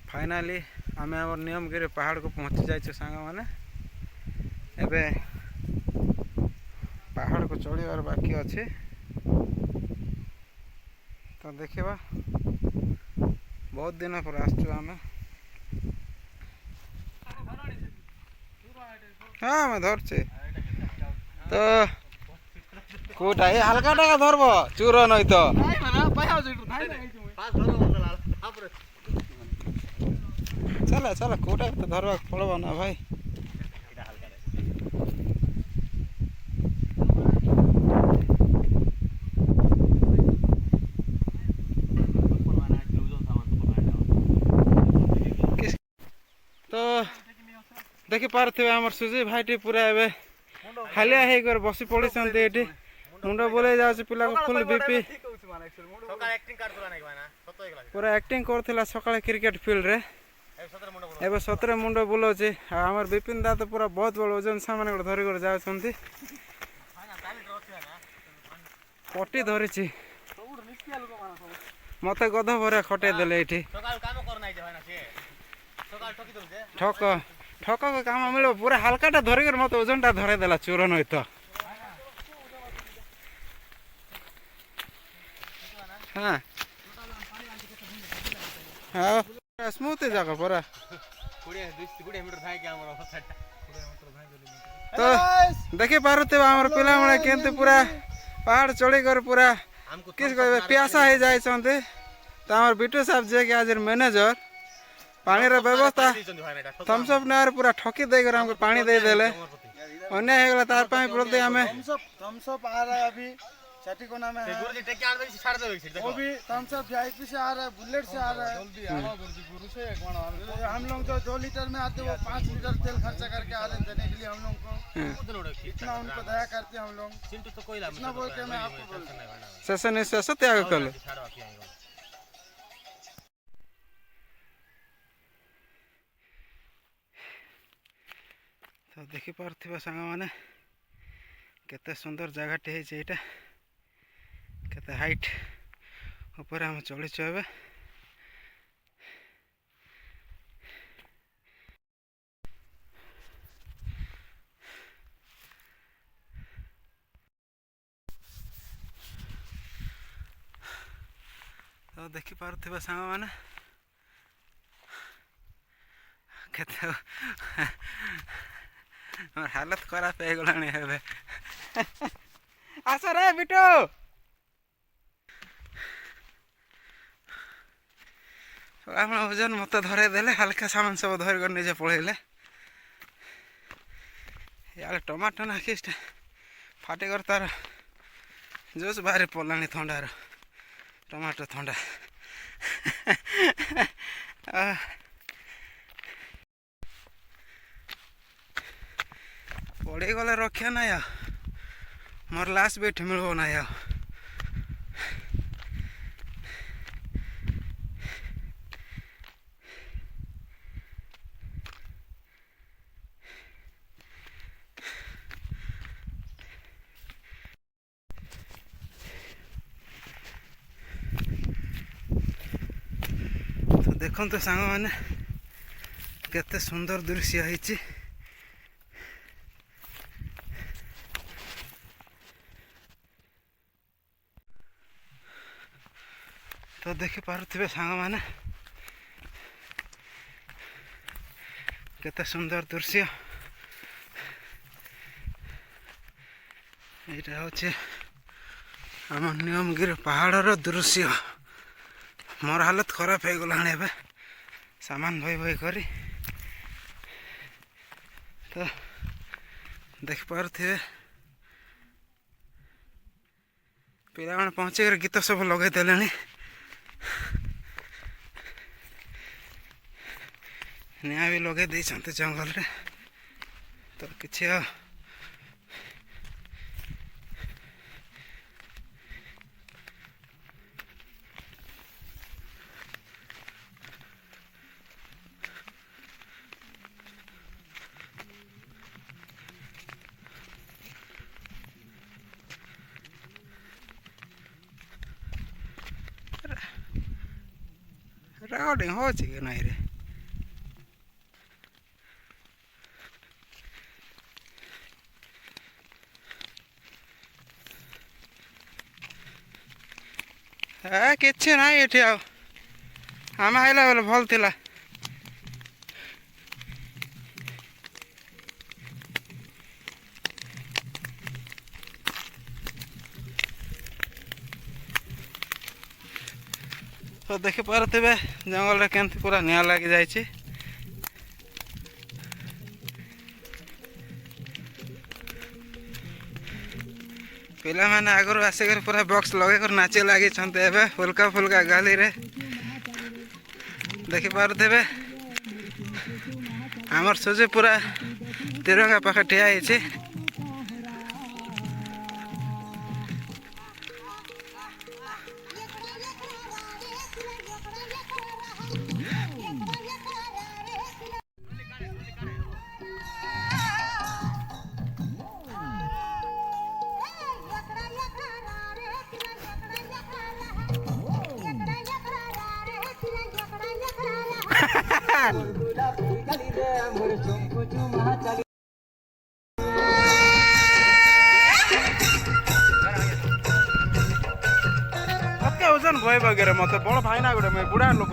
Finally आम आम नियमगिरी पहाड़ को पहुँची जाइए सांग मैंने एबे पहाड़ को चढ़ार बाकी अच्छे तो देखा बहुत दिन पर आसचु आम हाँ मैं धरचे तो कोटा ये हल्का टाका धरब चूर नई तो चला चला कोटा तो धरवा पड़ब ना भाई तो देखी पारे आम सुजी भाई पूरा एवं हालिया होकर बसी पड़ी ये मुंड बुले जाऊँ पिला को फुल बीपी पूरा एक्टिंग करथिला सकाळे क्रिकेट फील्ड रे एबे सतरे मुंड बुलाऊे आमर विपिन दा तो पूरा बहुत बड़ ओजन सामान गोटे धरिक जाऊँच पटी धरी मत गध भरिया खटे देले ये ठक ठक को काम मिल पूरा हल्काटा धरिक मत ओजनटा धरेदेला चूर नई तो हाँ हाँ स्मूथ जगह पूरा तो देखी पारे आम पिला के पूरा पहाड़ चढ़ी कर पूरा किस कह प्यासा हो जाए तो आम बिटू साहब जे आज मैनेजर पानी व्यवस्था थम्सअप ने पूरा ठकी देकर हमको पानी देदेले अन्याय हो तार प्रति आम छठी कोना में है वो भी थम्सअप वीआईपी से आ रहा है बुलेट से आ रहा है हम लोग जो 2 लीटर में आते वो 5 लीटर तेल खर्चा करके आ रहे हैं देने के लिए हम लोग को इतना उनको दया करते हैं हम लोग इतना बोल के मैं आपको बोल त्याग कर तो देखी पार्थिबा सांग माने केते सुंदर जगहटे है ये केते हाइट ऊपर हम चलीचु ए तो देखी पार्थिबा सांग माने केते हालत खराब हो गलानी आस रे बिटू आप ओजन मत धरेदेले हल्का सामान सब धरिक निजे पलैले यार टमाटो ना कि फाटिकर तार जोश बाहरी पड़ानी थंडार टमाटो थंडा पड़ी गले रक्षा ना या मोर लास्ट बेट मिलबो ना या तो देखो तो सांग मैंने केते सुंदर दृश्य है तो देखी पारे सांग मैंने केते सुंदर दृश्य यहाँ हूँ आम नियमगिरी पहाड़ दृश्य मोर हालत खराब हो गलानी ए सामान भई भई करी तो देख पारे पिला मैंने पहुँचे गीत सब लगे देले निआ भी लगे देते जंगल रे तो किसी ରେକର୍ଡିଂ ହେଉଛି କି ନାଇଁ ରେ? କିଛି ନାହିଁ ଏଠି ଆଉ ଆମେ ଆଇଲା ବେଲେ ଭଲ ଥିଲା। ତ ଦେଖିପାରୁଥିବେ ଜଙ୍ଗଲରେ କେମିତି ପୁରା ନିଆଁ ଲାଗିଯାଇଛି। ପିଲାମାନେ ଆଗରୁ ଆସିକରି ପୁରା ବକ୍ସ ଲଗେଇକରି ନାଚି ଲାଗିଛନ୍ତି ଏବେ ଫୁଲକା ଫୁଲକା ଗାଲିରେ ଦେଖିପାରୁଥିବେ। ଆମର ସୁଜି ପୁରା ତିରଙ୍ଗା ପାଖେ ଠିଆ ହେଇଛି। ମତେ ଓଜନ ଭୟ ବଗେରେ ମତେ ବଡ଼ ଭାଇନା ଗୋଟେ ମୁଇଁ ବୁଢ଼ା ଲୋକ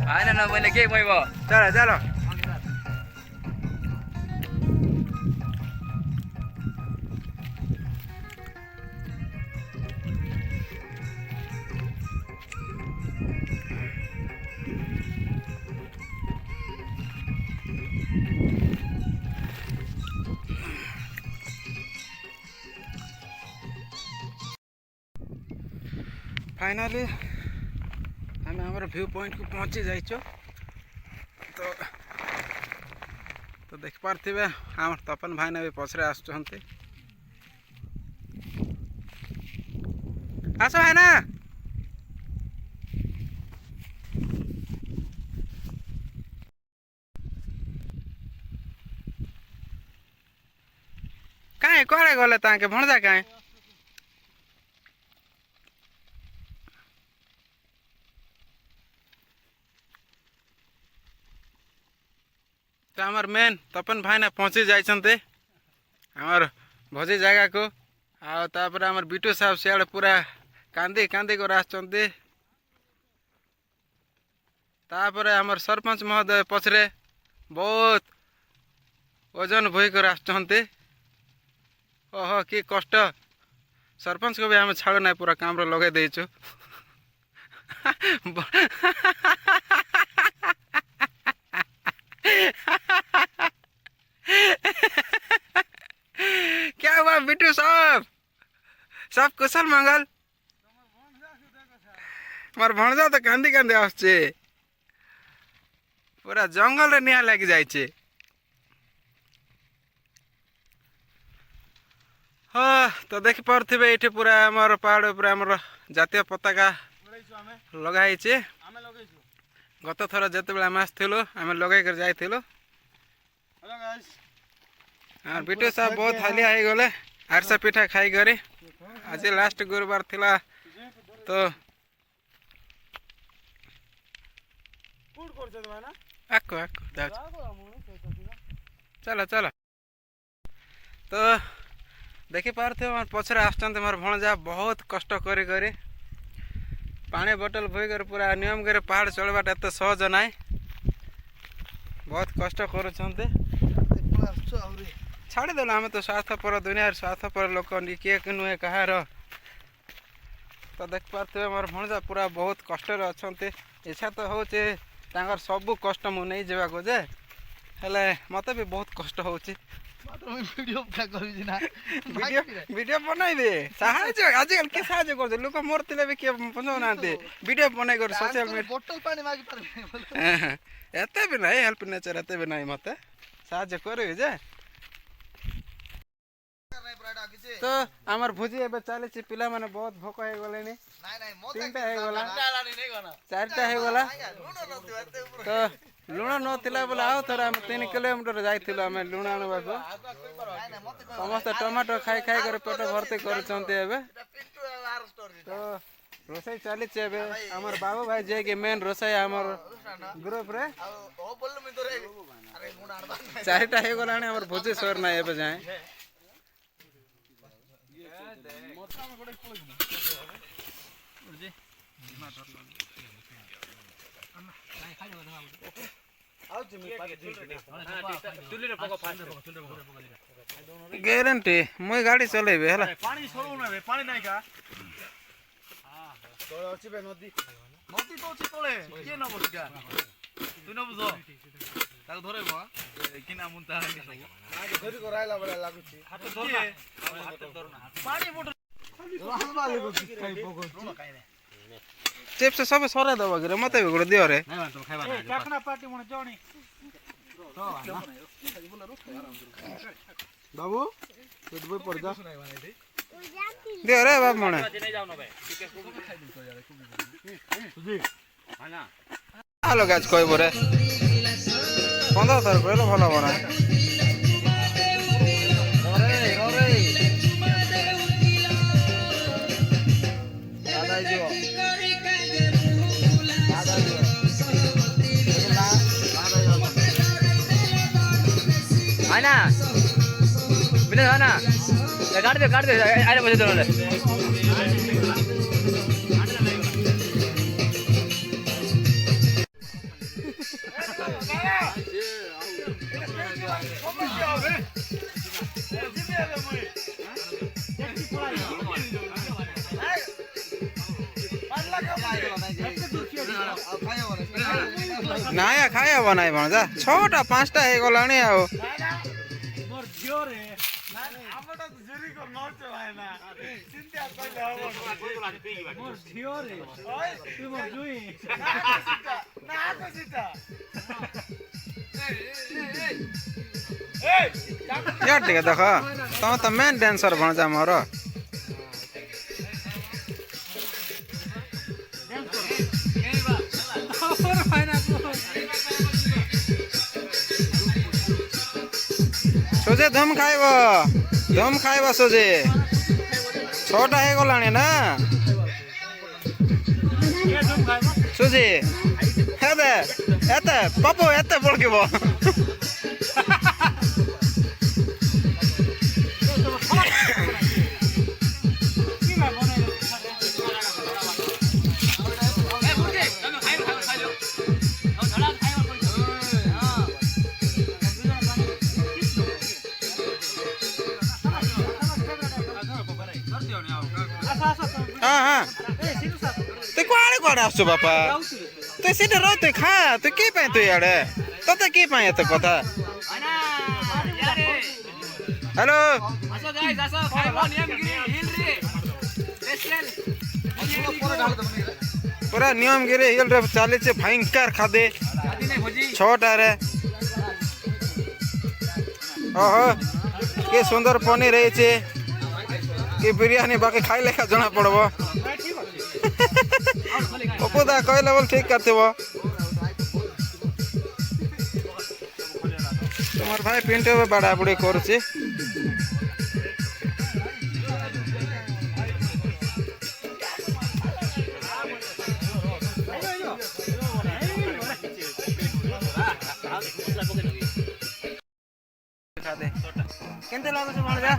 ଭାଇନା ନ ବୋଇଲେ କିଏ କହିବ? ଚାଲ ଚାଲ। फाइनाली आम आम व्यू पॉइंट को पहुँची जाइचो। तो देख पार्थिबे आम तपन भाईना भी पछरे आसुचंती। आस भाईना काहे कड़े गले ताके भणजा काहे तो आमर मेन तपन भाईना पहुँची जाइछन्ते आमर भोजी जगह को आपर आमर बिटू साहब सियाड़े पूरा कांदी कांदी कर आसचन्ते। तापर आमर सरपंच महोदय पछरे बहुत ओजन भई कर आसचन्ते। ओहो कि कष्ट सरपंच को भी आम छाड़ ना पूरा काम लगे देचु। क्या हुआ बिट्टू साहब? सब कुशल मंगल? मार भणजा तो कांदी कांदी आसचे पूरा जंगल रे निया लगी जाइछे। हाँ तो देखि पारथिबे एठी पूरा हमर पहाड़ ऊपर हमर जातीय पताका लगाई छे। गत थर जेतेबेले हम आसथिलु आमे लगाई कर जाइथिलु। हाँ बिटू साहब बहुत हालिया हो गले आरसा पिठा खाई करे। आज लास्ट गुरुवार थिला तो आको आको चलो चलो। तो देखि पारथे पछरे आसचंते मोर भणजा बहुत कष्ट करी करी पानी बोतल भई कर पूरा नियम करे पहाड़ चढ़वाटा एत सहज नाई बहुत कष्ट करुछन्ते। छाड़देल आम तो स्वार्थपर दुनिया स्वार्थपर लोक किए नुहे कहार। तो देख पारे मोर भणजा पूरा बहुत कष्ट अच्छा इच्छा तो हूँ सबू कष्ट मु नहीं जावाक जे हेले मत भी बहुत कष्ट हो वीडियो बनइबे साहाଯ୍ୟ आजकल के साहाଯ୍ୟ कर लोक मोर तिले भी किए पहुँचाऊ ना वीडियो बनई कर सोशल मीडिया एते भी नहीं हेल्प नेचर एते भी नहीं मत साहाଯ୍ୟ करबे जे। तो आमर भोजी एबे चली पिला माने बहुत भोक हो गले नी 3टा हो गला 4टा हो गला। तो लुण नथिला बोले आउ थोड़ा हम 3 किलोमीटर जाइथिलु आमे लुण आनबा को समस्त टमाटो खाई खाई कर पेट भर्ती करछन्ते एबे। तो ରୋଷେଇ ଚାଲିଛି ଏବେ ଆମର ବାବୁ ଭାଇ ଯିଏକି ମେନ୍ ରୋଷେଇ ଆମର ଗ୍ରୁପରେ ଚାରିଟା ହେଇଗଲାଣି ଆମର ଭୋଜି ସର ନାହିଁ ଏବେ ଯାଏଁ ଗ୍ୟାରେଣ୍ଟି ମୁଇଁ ଗାଡ଼ି ଚଲେଇବି ହେଲା ପାଣି ଛଳଉନା ବେ ପାଣି ନାଇଁ କା ତଳେ ଅଛି ବେ ନଦୀ ନଦୀ ତ ଅଛି ତଳେ କିଏ ନବ ସେଟା ତୁ ନବୁ ତ ତାକୁ ଧରେଇବ କିନା ମୁନ୍ତା ହେନି ସବୁ ଧରି କରାଇଲା ଭଳିଆ ଲାଗୁଛି ହାତ ଧରନା ପାଣି ବୋଟଲ ଚିପ୍ସ ସବୁ ସରାଇ ଦେବ କି ମତେ ବି ଗୋଟେ ଦିଅ ରେ ବାବୁ ପଡିଯା ଦିଅ ରେ ବାବୁ ମନେ ଆଲୋ ଗାছ କହିବ ରେ 15 ଥର କହିଲେ ଭଲ ହବ ନା आना बिना आना काट दे आने बजे दोनों ନାଇଁ ଖାଇ ହବ ନାଇଁ ଭଣଜା 6ଟା 5ଟା ହେଇଗଲାଣି ଆଉ ଟିକେ ଦେଖ ତମେ ତ ମେନ୍ ଡ୍ୟାନ୍ସର ଭଣଜା ମୋର ସୁଜି ଧୁମ ଖାଇବ ସୁଜି 6ଟା ହେଇଗଲାଣି ନା ସୁଜି ଏତେ ପାପ ଏତେ ପଳକିବ তুই କୁଆଡ଼େ ଆସୁଛୁ ବାପା তুই ସେଠି ରହ ତୁଇ ଖା ତୁଇ କି ପାଇଁ ତୁଇ ଆଡ଼େ ତତେ କି ପାଇଁ ଏତେ କଥା ହ୍ୟାଲୋ ପୁରା ନିୟମଗିରି ହିଲ୍ରେ ଚାଲିଛି ଭୟଙ୍କର ଖାଦ୍ୟ 6ଟାରେ ଓହୋ କି ସୁନ୍ଦର ପନିର ହେଇଛି କି ବିରିୟାନୀ ବାକି ଖାଇଲେ ଏକା ଜଣା ପଡବ ଅପୁଦା କହିଲେ ବୋଲେ ଠିକ କରିଥିବ তোমার ভাই পিন্টু বাড়াবুড়ি করছে କେମିତି ଲାଗୁଛି ଭଣଜା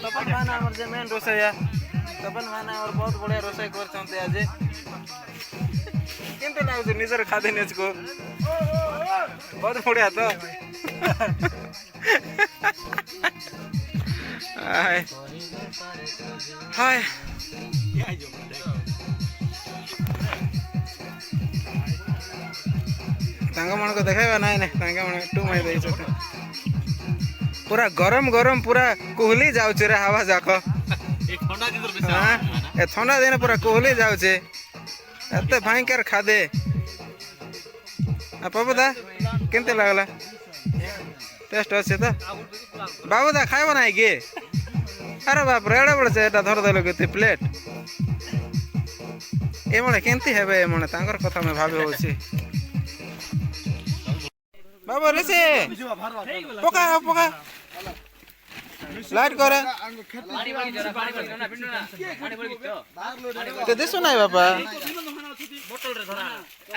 ତପନ ଭାଇନା ଆମର ଯେ ମେନ୍ ରୋଷେଇଆ ତପନ ଭାଇନା ଆମର ବହୁତ ବଢ଼ିଆ ରୋଷେଇ କରିଛନ୍ତି ଆଜି କେମିତି ଲାଗୁଛି ନିଜର ଖାଦ୍ୟ ନିଜକୁ ବହୁତ ବଢ଼ିଆ ତ ହାଏ ତାଙ୍କମାନଙ୍କୁ ଦେଖାଇବା ନାଇଁ ନାଇଁ ତାଙ୍କମାନେ ଟୁମାଇ ଦେଇଛନ୍ତି ପୁରା ଗରମ ଗରମ ପୁରା କୁହୁଲି ଯାଉଛି ରେ ହାୱା ଯାକ ଏ ଥଣ୍ଡା ଦିନ ପୁରା କୁହୁଲି ଯାଉଛି ଏତେ ଭୟଙ୍କର ଖାଦ୍ୟ ପପୁଦା କେମିତି ଲାଗିଲା ଟେଷ୍ଟ ଅଛି ତ ବାବୁଦା ଖାଇବ ନାହିଁ କି ଆରେ ବାପରେ ଏଡ଼େ ବଡ଼ছে ଏଇଟା ଧରିଦେଲ କେତେ ପ୍ଲେଟ୍ ଏମାନେ କେମିତି ହେବେ ଏମାନେ ତାଙ୍କର କଥା ମୁଁ ଭାବି ହେଉଛି ବାବୁ ରେସେ ପକା ପକା লাইট করে তে দিশু নাই বাপা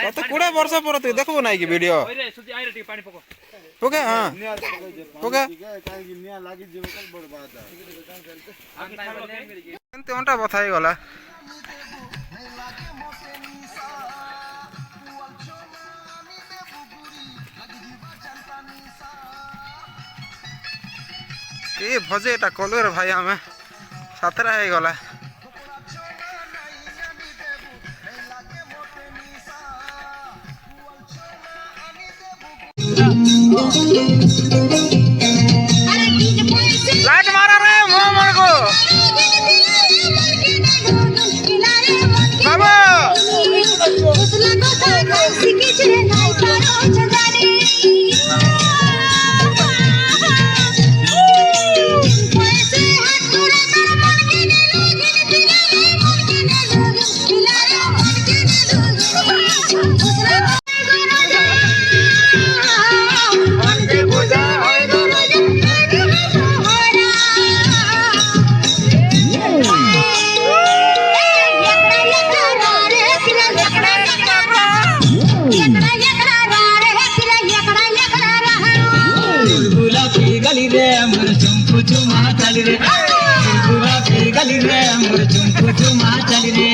ততে 20 ବର୍ଷ ପରେ তুই দেখবো নাই কি ভিডিও ওকে হ্যাঁ ওকে କାହିଁକି ନିଆଁ ଲାଗିଯିବ କାଲି ବରବାଦ ଏମିତି ଅଣ୍ଟା ବଥା ହେଇଗଲା କି ଭୋଜି ଏଟା କଲୁ ରେ ଭାଇ ଆମେ ସାତଟା ହେଇଗଲା लाइट मारा रे मुंह मन को बाबा गली रे अमर चुम्पू चुमा चल रे गली रे अमर चुम्पू चुमा चल रे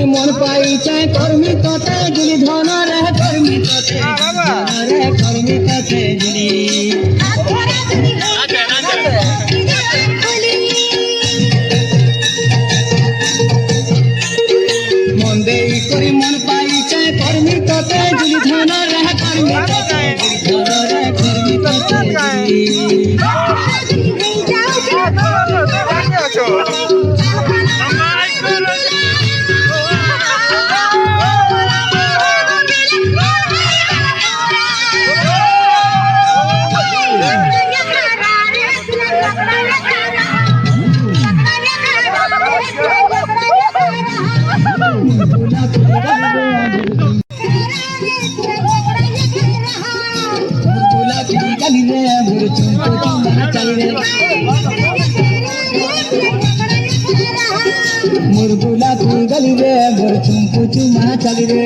मन पाई चाहे कर्मी तोते जुली धन रे कर्मी तोते रे कर्मी तोते जुली मन दे करी मन पाई चाहे कर्मी तोते जुली धन रे कर्मी तोते धन रे कर्मी तोते मुरगुला तू गली रे मोर चुम्पू चुमा चल रे